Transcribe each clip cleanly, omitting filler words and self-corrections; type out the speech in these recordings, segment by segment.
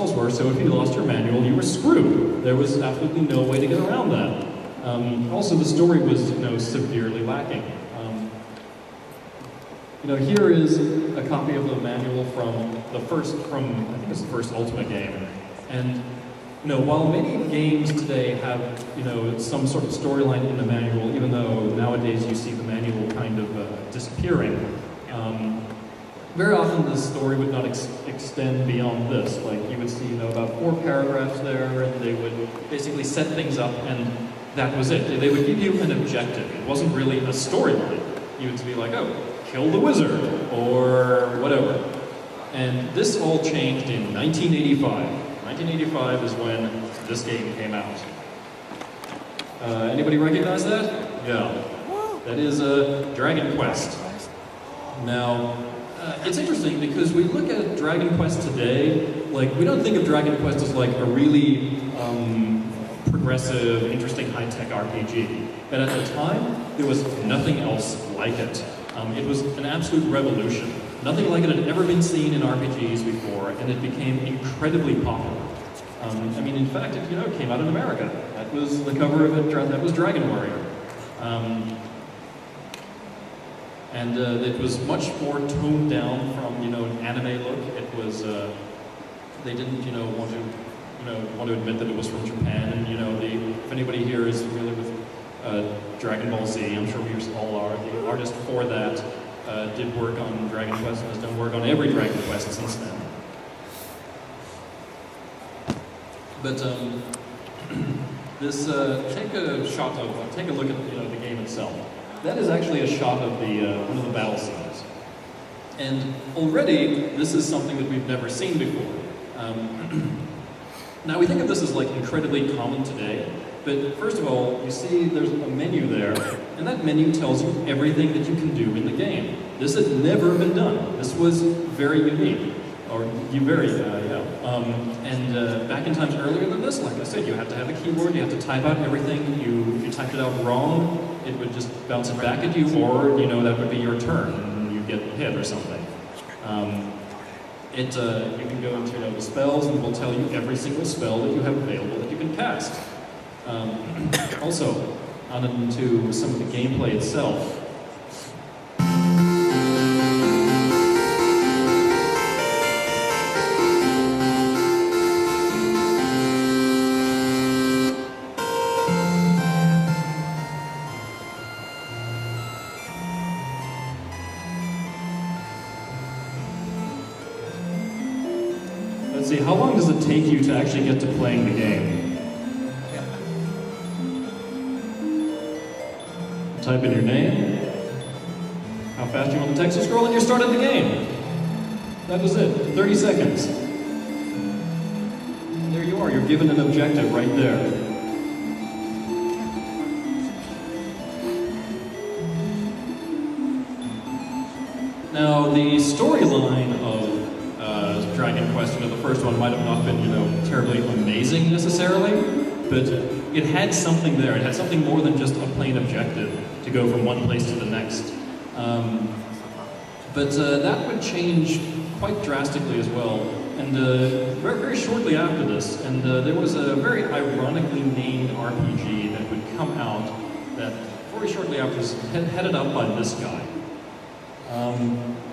spells were, so if you lost your manual, you were screwed. There was absolutely no way to get around that. Also, the story was, severely lacking. Here is a copy of the manual from I think it's the first Ultimate game. And, while many games today have, some sort of storyline in the manual, even though nowadays you see the manual kind of disappearing, very often the story would not extend beyond this. Like, you would see, about 4 paragraphs there, and they would basically set things up, and that was it. They would give you an objective. It wasn't really a storyline. You would be like, oh, kill the wizard, or whatever. And this all changed in 1985. 1985 is when this game came out. Anybody recognize that? Yeah. That is Dragon Quest. Now, it's interesting because we look at Dragon Quest today, like, we don't think of Dragon Quest as like a really progressive, interesting, high-tech RPG. But at the time, there was nothing else like it. It was an absolute revolution. Nothing like it had ever been seen in RPGs before, and it became incredibly popular. In fact, it came out in America. That was the cover of it. That was Dragon Warrior. And it was much more toned down from, an anime look. It was, they didn't, want to admit that it was from Japan. And, if anybody here is familiar with Dragon Ball Z, I'm sure we all are. The artist for that did work on Dragon Quest and has done work on every Dragon Quest since then. But this, take a look at the game itself. That is actually a shot of one of the battle scenes. And already, this is something that we've never seen before. Now, we think of this as like incredibly common today, but first of all, you see there's a menu there, and that menu tells you everything that you can do in the game. This had never been done. This was very unique. Back in times earlier than this, like I said, you had to have a keyboard, you had to type out everything. If you typed it out wrong, it would just bounce it back at you, or that would be your turn, and you'd get hit or something. You can go into the spells, and it will tell you every single spell that you have available that you can cast. Also, on into some of the gameplay itself. Let's see, how long does it take you to actually get to playing the game? Type in your name, how fast you want the text to scroll, and you started the game. That was it, 30 seconds. And there you are, you're given an objective right there. Now, the storyline of Dragon Quest, the first one might have not been, terribly amazing necessarily, but it had something there. It had something more than just a plain objective to go from one place to the next. But that would change quite drastically as well. And very, very shortly after this, and there was a very ironically named RPG that would come out that very shortly after this, headed up by this guy.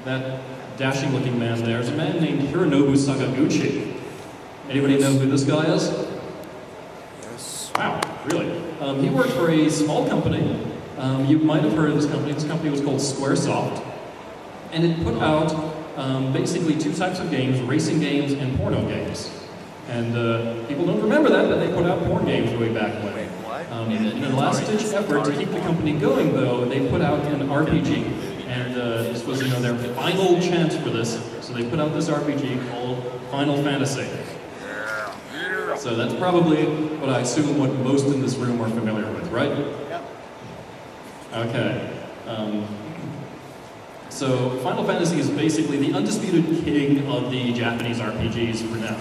That dashing-looking man there is a man named Hironobu Sakaguchi. Anybody know who this guy is? Yes. Wow, really? He worked for a small company. You might have heard of this company. This company was called Squaresoft. And it put out basically 2 types of games, racing games and porno games. And people don't remember that, but they put out porn games way back when. In a last-ditch effort to keep the company going, though, they put out an RPG. And this was, their final chance for this, so they put out this RPG called Final Fantasy. So that's probably what I assume what most in this room are familiar with, right? Yep. Okay. So Final Fantasy is basically the undisputed king of the Japanese RPGs for now.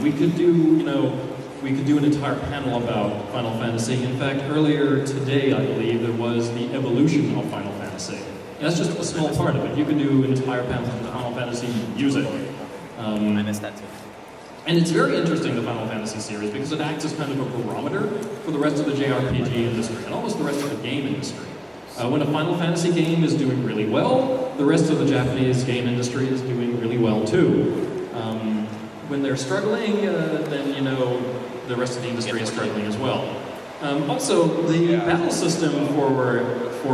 We could do, an entire panel about Final Fantasy. In fact, earlier today, I believe, there was the evolution of Final Fantasy. That's just a small part of it. You could do an entire panel on Final Fantasy music. I missed that too. And it's very interesting, the Final Fantasy series, because it acts as kind of a barometer for the rest of the JRPG industry, and almost the rest of the game industry. When a Final Fantasy game is doing really well, the rest of the Japanese game industry is doing really well too. When they're struggling, then you know the rest of the industry is struggling as well. Also, the battle system for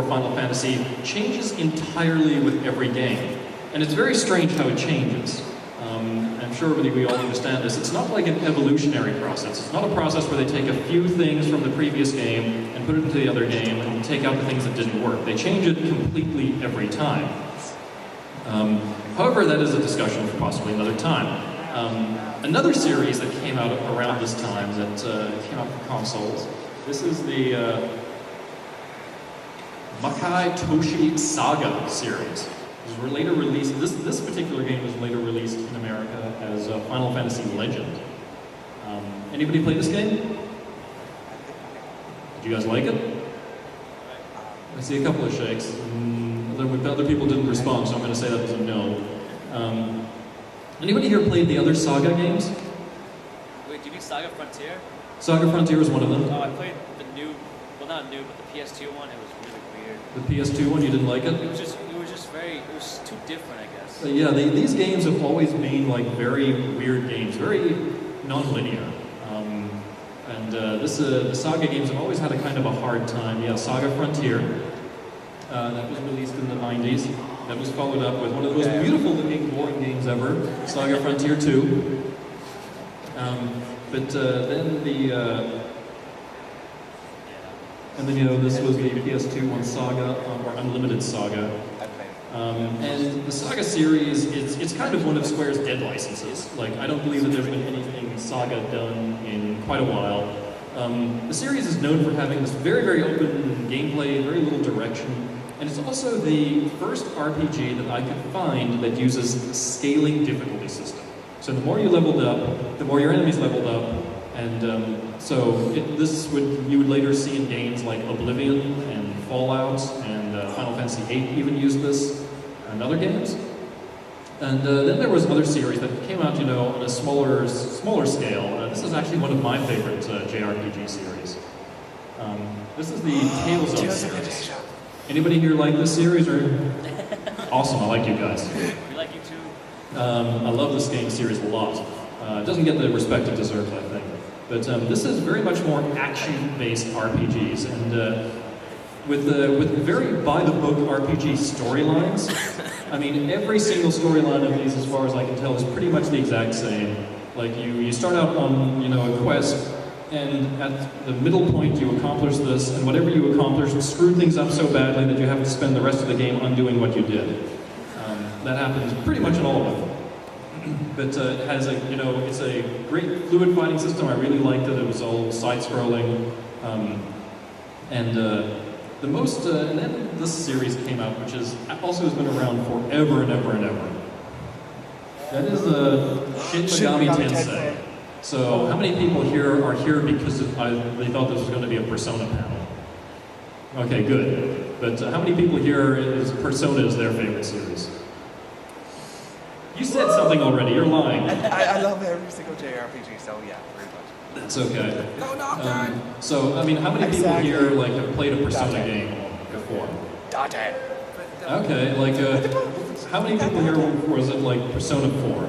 Final Fantasy changes entirely with every game, and it's very strange how it changes. I'm sure we all understand this. It's not like an evolutionary process. It's not a process where they take a few things from the previous game and put it into the other game and take out the things that didn't work. They change it completely every time. However, that is a discussion for possibly another time. Another series that came out around this time that came out for consoles. This is the Makai Toshi Saga series. It was later released. This particular game was later released in America as Final Fantasy Legend. Anybody play this game? Did you guys like it? I see a couple of shakes. Other people didn't respond, so I'm going to say that was a no. Anybody here played the other Saga games? Wait, do you mean Saga Frontier? Saga Frontier was one of them. Oh, I played the new, well not new, but the PS2 one. It was really weird. The PS2 one, you didn't like it? It was just very, it was too different, I guess. Yeah, these games have always been like very weird games, very non-linear. The Saga games have always had a kind of a hard time. Yeah, Saga Frontier, that was released in the 90s. That was followed up with one of the most beautiful looking boring games ever, Saga Frontier 2. And then you know this was the PS2 one, Saga, or Unlimited Saga. And the Saga series, it's kind of one of Square's dead licenses. Like, I don't believe that there's been anything Saga done in quite a while. The series is known for having this very, very open gameplay, very little direction, and it's also the first RPG that I could find that uses a scaling difficulty system. So the more you leveled up, the more your enemies leveled up, and you would later see in games like Oblivion and Fallout and Final Fantasy VIII even used this, and other games. And then there was other series that came out, you know, on a smaller scale. This is actually one of my favorite JRPG series. This is the Tales of series. Anybody here like this series? Or awesome, I like you guys. We like you too. I love this game series a lot. It doesn't get the respect it deserves, I think. But this is very much more action-based RPGs, and with very by-the-book RPG storylines. I mean, every single storyline of these, as far as I can tell, is pretty much the exact same. Like, you start out on, you know, a quest, and at the middle point you accomplish this, and whatever you accomplished screwed things up so badly that you have to spend the rest of the game undoing what you did. That happens pretty much in all of them. But it has it's a great fluid fighting system. I really liked it. It was all side-scrolling, and then this series came out, which also has been around forever and ever and ever. That is Shin Megami Tensei. So, how many people here are here because they thought this was going to be a Persona panel? Okay, good. But how many people here is Persona is their favorite series? You said something already, you're lying. I love every single JRPG, so yeah, very much. That's okay. So, I mean, how many people here like have played a Persona game before? Date. Okay, like, how many people here was it like Persona 4?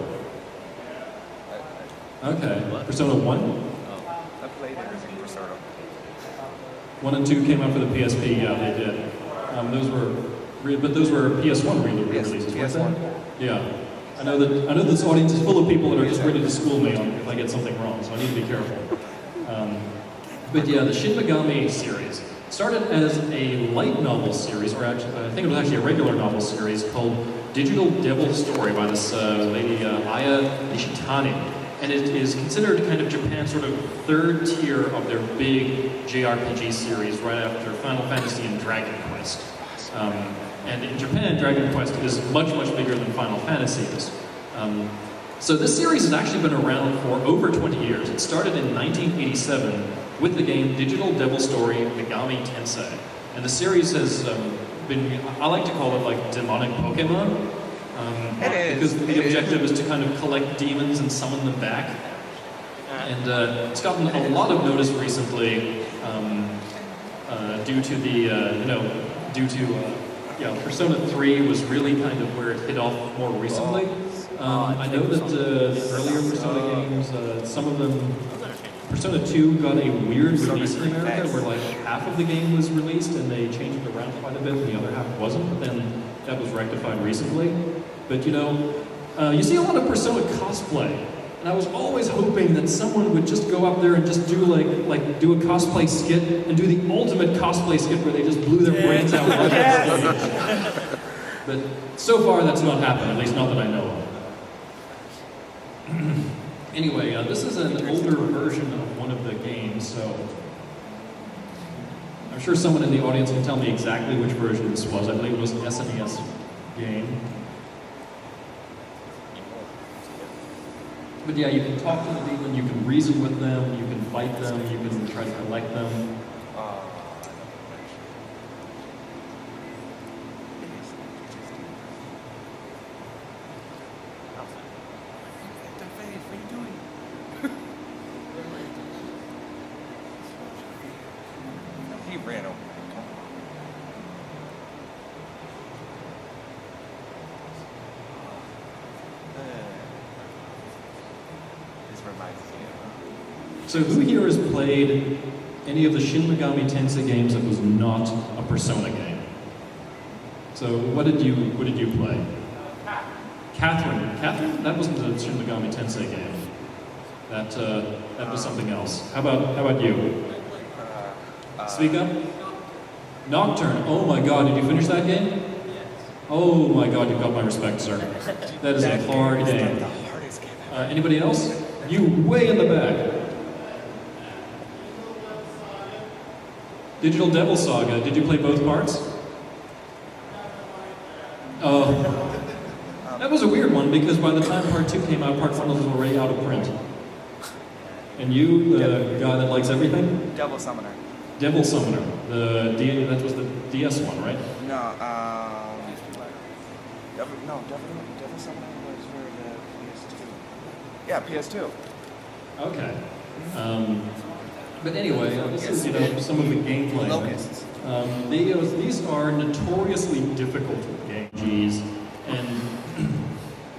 Okay, Persona 1? I played everything Persona. 1 and 2 came out for the PSP, yeah, they did. Those were PS1 releases, weren't they? Yeah. I know this audience is full of people that are just ready to school me on if I get something wrong, so I need to be careful. But yeah, the Shin Megami series started as a light novel series, or actually, I think it was actually a regular novel series called Digital Devil Story by this lady, Aya Nishitani. And it is considered kind of Japan's sort of third tier of their big JRPG series right after Final Fantasy and Dragon Quest. And in Japan, Dragon Quest is much, much bigger than Final Fantasy is. So this series has actually been around for over 20 years. It started in 1987 with the game Digital Devil Story Megami Tensei. And the series has been, I like to call it like demonic Pokemon. Because the objective is to kind of collect demons and summon them back. And it's gotten a lot of notice recently due to Persona 3 was really kind of where it hit off more recently. I know that the earlier Persona games, some of them, Persona 2 got a weird release in America where like half of the game was released and they changed it around quite a bit and the other half wasn't, but then that was rectified recently. But you see a lot of Persona cosplay. And I was always hoping that someone would just go up there and just do do a cosplay skit and do the ultimate cosplay skit where they just blew their brains out right on stage. But so far that's not happened, at least not that I know of. Anyway, this is an older version of one of the games, so I'm sure someone in the audience can tell me exactly which version this was. I believe it was an SNES game. But yeah, you can talk to the demon, you can reason with them, you can fight them, you can try to collect them. He ran over. So who here has played any of the Shin Megami Tensei games that was not a Persona game? So what did you play? Catherine, that wasn't a Shin Megami Tensei game. That was something else. How about you? Speak up. Nocturne. Oh my God, did you finish that game? Oh my God, you've got my respect, sir. That is a hard game. Anybody else? You way in the back. Digital Devil Saga. Did you play both parts? Oh. That was a weird one because by the time part 2 came out, part 1 was already out of print. And you, the guy that likes everything? Devil Summoner. Devil Summoner. That was the DS one, right? No, Devil Summoner was for the PS2. Yeah, PS2. Okay. But anyway, this is some of the gameplay. Locusts. These are notoriously difficult games, and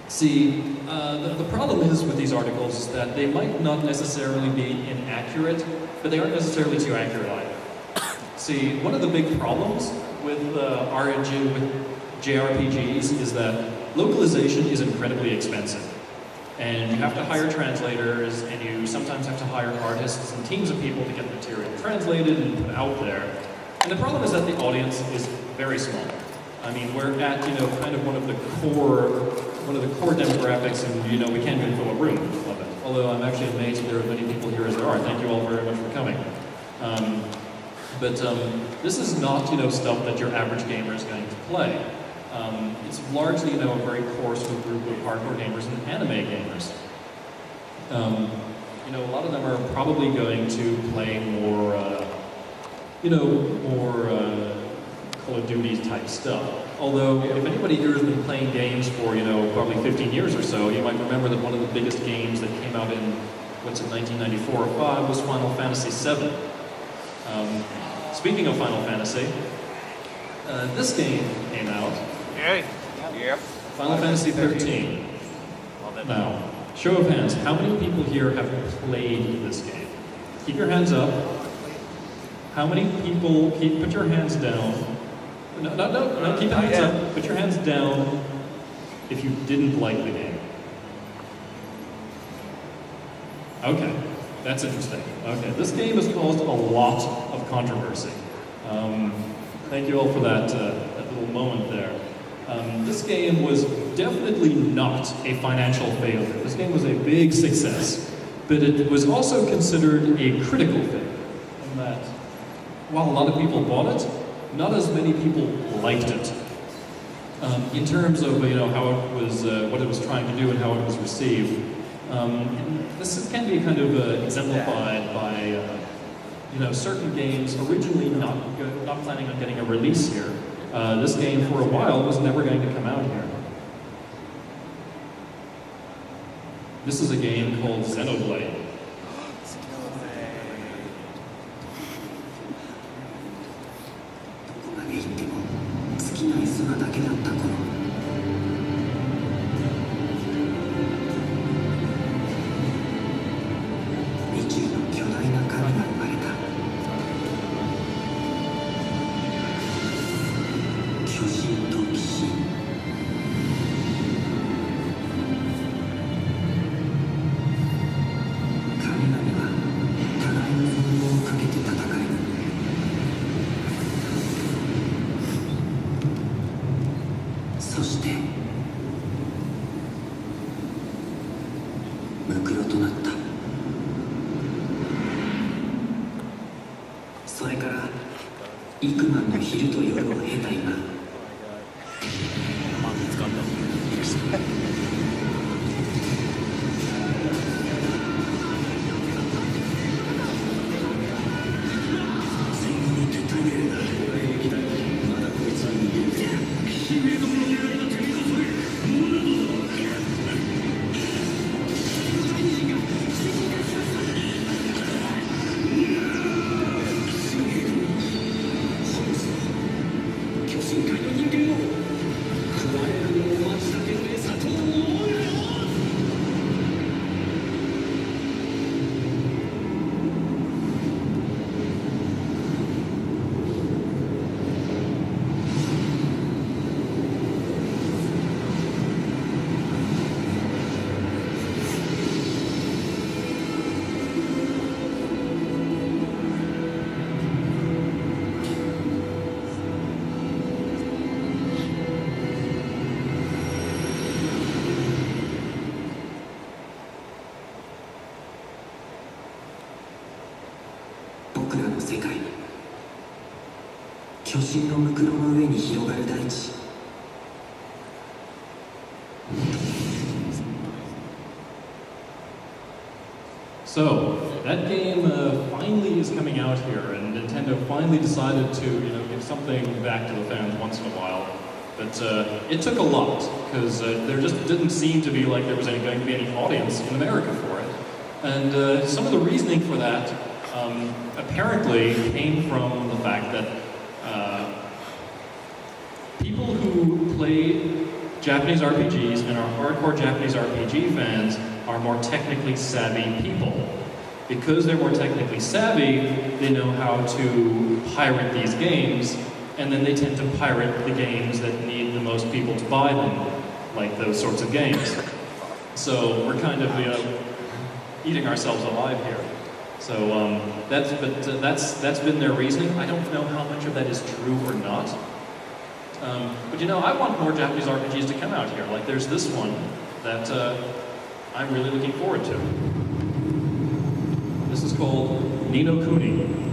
see, the problem is with these articles is that they might not necessarily be inaccurate, but they aren't necessarily too accurate either. See, one of the big problems with JRPGs is that localization is incredibly expensive. And you have to hire translators, and you sometimes have to hire artists and teams of people to get material translated and put out there. And the problem is that the audience is very small. I mean, we're at, kind of one of the core demographics, and, we can't even fill a room of it. Although I'm actually amazed that there are as many people here as there are. Thank you all very much for coming. But this is not, stuff that your average gamer is going to play. It's largely, a very core sort of group of hardcore gamers and anime gamers. A lot of them are probably going to play more, Call of Duty type stuff. Although, if anybody here has been playing games for, probably 15 years or so, you might remember that one of the biggest games that came out in, 1994 or 5 was Final Fantasy VII. Speaking of Final Fantasy, this game came out. Yep. Final Fantasy 13. Now, show of hands, how many people here have played this game? Keep your hands up. How many people, put your hands down. No, keep your hands up. Put your hands down if you didn't like the game. Okay, that's interesting. Okay, this game has caused a lot of controversy. Thank you all for that little moment there. This game was definitely not a financial failure. This game was a big success, but it was also considered a critical failure. In that, while a lot of people bought it, not as many people liked it. In terms of how it was, what it was trying to do, and how it was received. This can be kind of exemplified by certain games originally not planning on getting a release here. This game, for a while, was never going to come out here. This is a game called Xenoblade. どこまで行っても尽きない砂だけだった頃、宇宙の巨大な神が生まれた。巨神と鬼神、神々は互いの存亡をかけて戦い、そしてムクロとなった。それから幾万の昼と夜を経た今、僕らの世界、巨神のムクロの上に広がる大地。So that game finally is coming out here, and Nintendo finally decided to, give something back to the fans once in a while. But it took a lot because there just didn't seem to be like there was going to be any audience in America for it. And some of the reasoning for that apparently came from the fact that people who play Japanese RPGs and are hardcore Japanese RPG fans are more technically savvy people. Because they're more technically savvy, they know how to pirate these games, and then they tend to pirate the games that need the most people to buy them, like those sorts of games. So we're kind of, eating ourselves alive here. So that's been their reasoning. I don't know how much of that is true or not. But I want more Japanese RPGs to come out here. Like there's this one that I'm really looking forward to. This is called Ni no Kuni.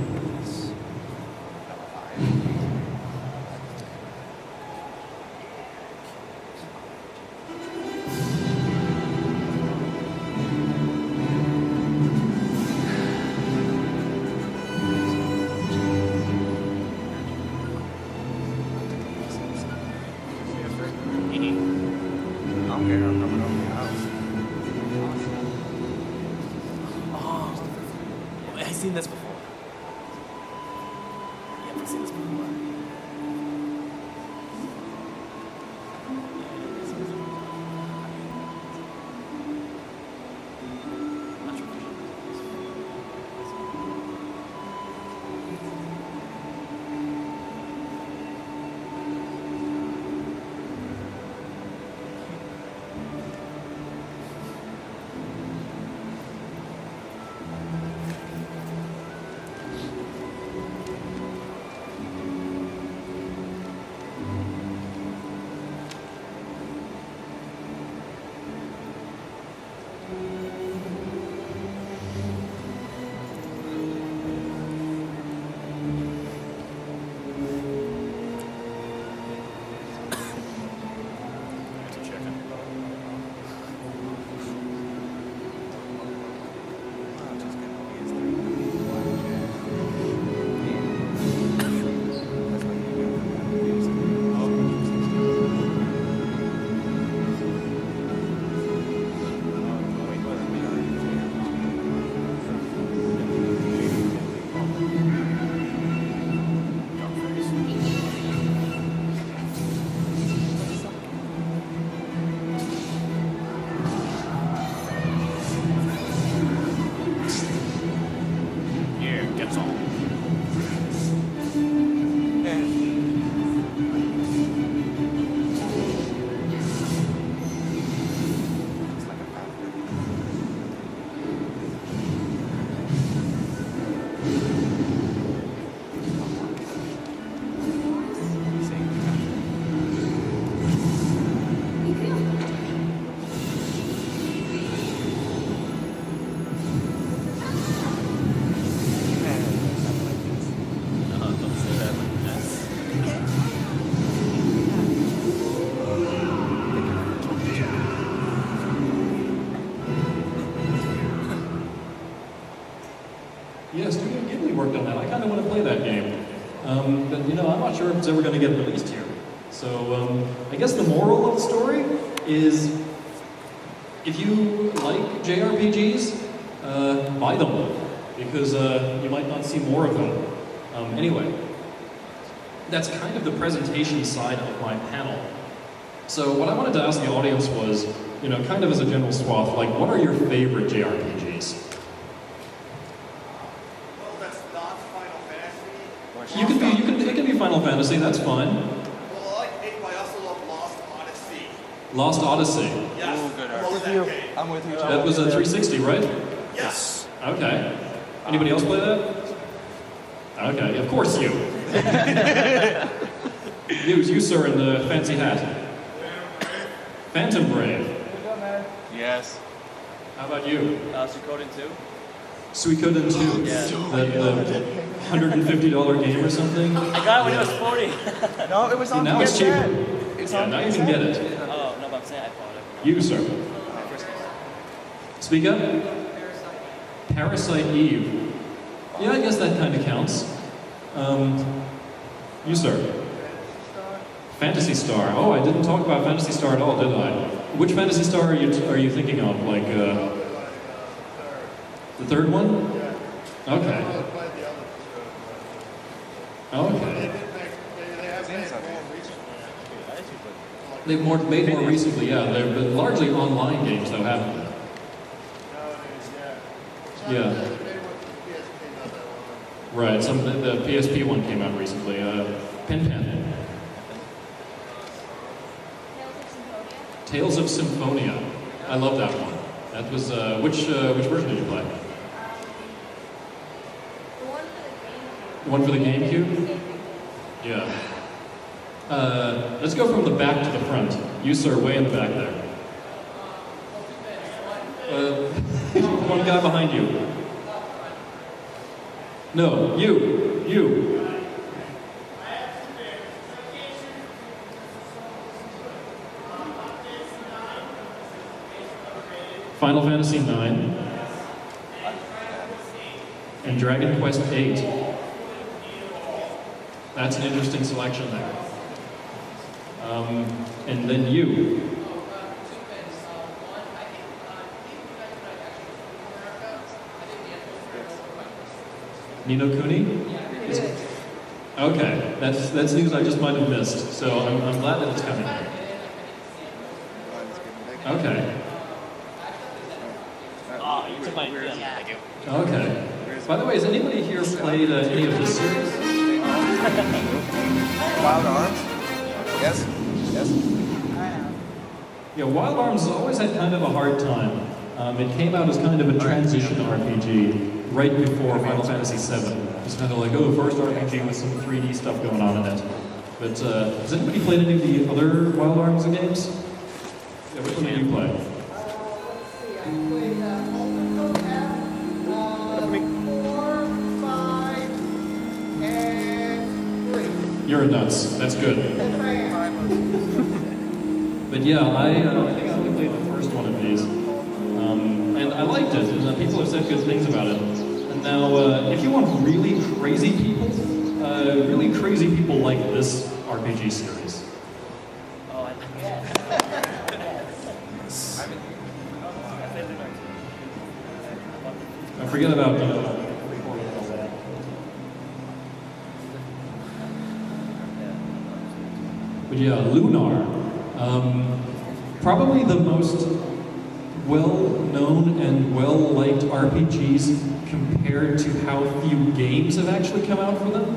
I've seen this before. Yeah, I've seen this before. Not sure. Yeah, Studio Ghibli worked on that. I kind of want to play that game. But, you know, I'm not sure if it's ever going to get released here. So, I guess the moral of the story is if you like JRPGs, buy them. Because you might not see more of them. Anyway, that's kind of the presentation side of my panel. So what I wanted to ask the audience was, you know, kind of as a general swath, like, what are your favorite JRPGs? Well, that's not Final Fantasy. It can be Final Fantasy, that's fine. Well, I like 8, but I also love Lost Odyssey. Lost Odyssey. Yes, Ooh, good I art. love With that you. game. I'm with you. That was a 360, right? Yes. Okay. Anybody else play that? Okay, of course you. You sir, in the fancy hat. Phantom Brave. Yes. How about you? Suikoden 2. Suikoden 2. Yeah. The $150 game or something? I got it when it was 40. No, it was on Now it's cheaper. PSN. It's Yeah, on now you PSN. can get it. Oh, no, but I'm saying I bought it. You, sir. My first game. Speak up. Parasite Eve. Yeah, I guess that kind of counts. You, sir. Phantasy Star. Oh, I didn't talk about Phantasy Star at all, did I? Which Phantasy Star are you thinking of? Like, the third one? Okay. Okay. They've made more recently, yeah. They're largely online games, though, haven't they? Yeah. Right. The PSP one came out recently. Pen Pen. Tales of Symphonia. I love that one. That was which version did you play? The one for the GameCube. Yeah. Let's go from the back to the front. You, sir, way in the back there. One guy behind you. No, you. Final Fantasy IX and Dragon Quest VIII. That's an interesting selection there. And then you. Nino Kuni? Okay, that's news I just might have missed. So I'm glad that it's coming. Okay. Oh, you took my yeah, I do. Okay. By the way, has anybody here played any of this series? Wild Arms? Yes. Yes. Yeah, Wild Arms has always had kind of a hard time. It came out as kind of a transition RPG right before Final Fantasy VII. It's kind of like, oh, first RPG with some 3D stuff going on in it. But has anybody played any of the other Wild Arms games? Yeah, which one did you play? You're nuts. That's good. But yeah, I think I only played the first one of these. And I liked it, and people have said good things about it. And now, if you want really crazy people like this RPG series. Oh, I I forget about, but yeah, Lunar. Probably the most well-known and well-liked RPGs compared to how few games have actually come out for them.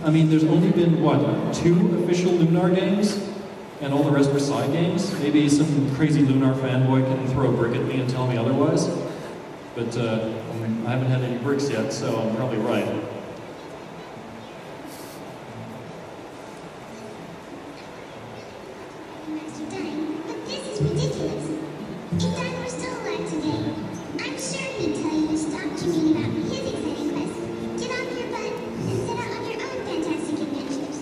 I mean, there's only been, 2 official Lunar games? And all the rest were side games? Maybe some crazy Lunar fanboy can throw a brick at me and tell me otherwise. But I haven't had any bricks yet, so I'm probably right. Master Dine, but this is ridiculous. If Dine were still alive today, I'm sure he'd tell you to stop dreaming about his exciting quest, get off your butt, and set out on your own fantastic adventures.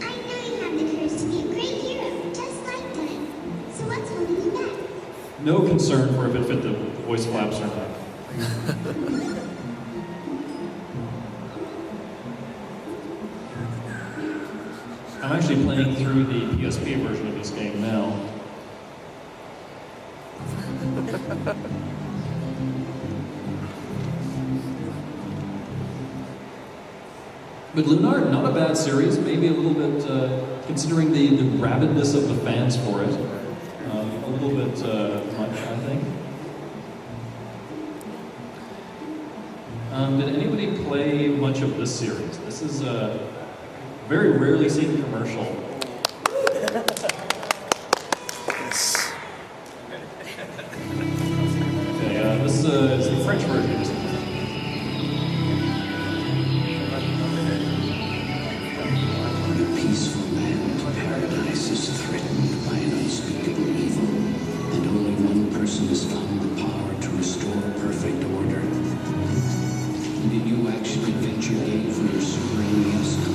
I know you have the courage to be a great hero, just like Dine. So what's holding you back? No concern for if it fit the voice flaps or not. I'm actually playing through the PSP version of this game now. But Lunar, not a bad series, maybe a little bit, considering the rabidness of the fans for it, a little bit much, I think. Did anybody play much of this series? This is a very rarely seen commercial. Okay, this is the French version. The peaceful land paradise is threatened by an unspeakable evil, and only one person has found the power to restore perfect order. Did you actually adventure game for your Super NES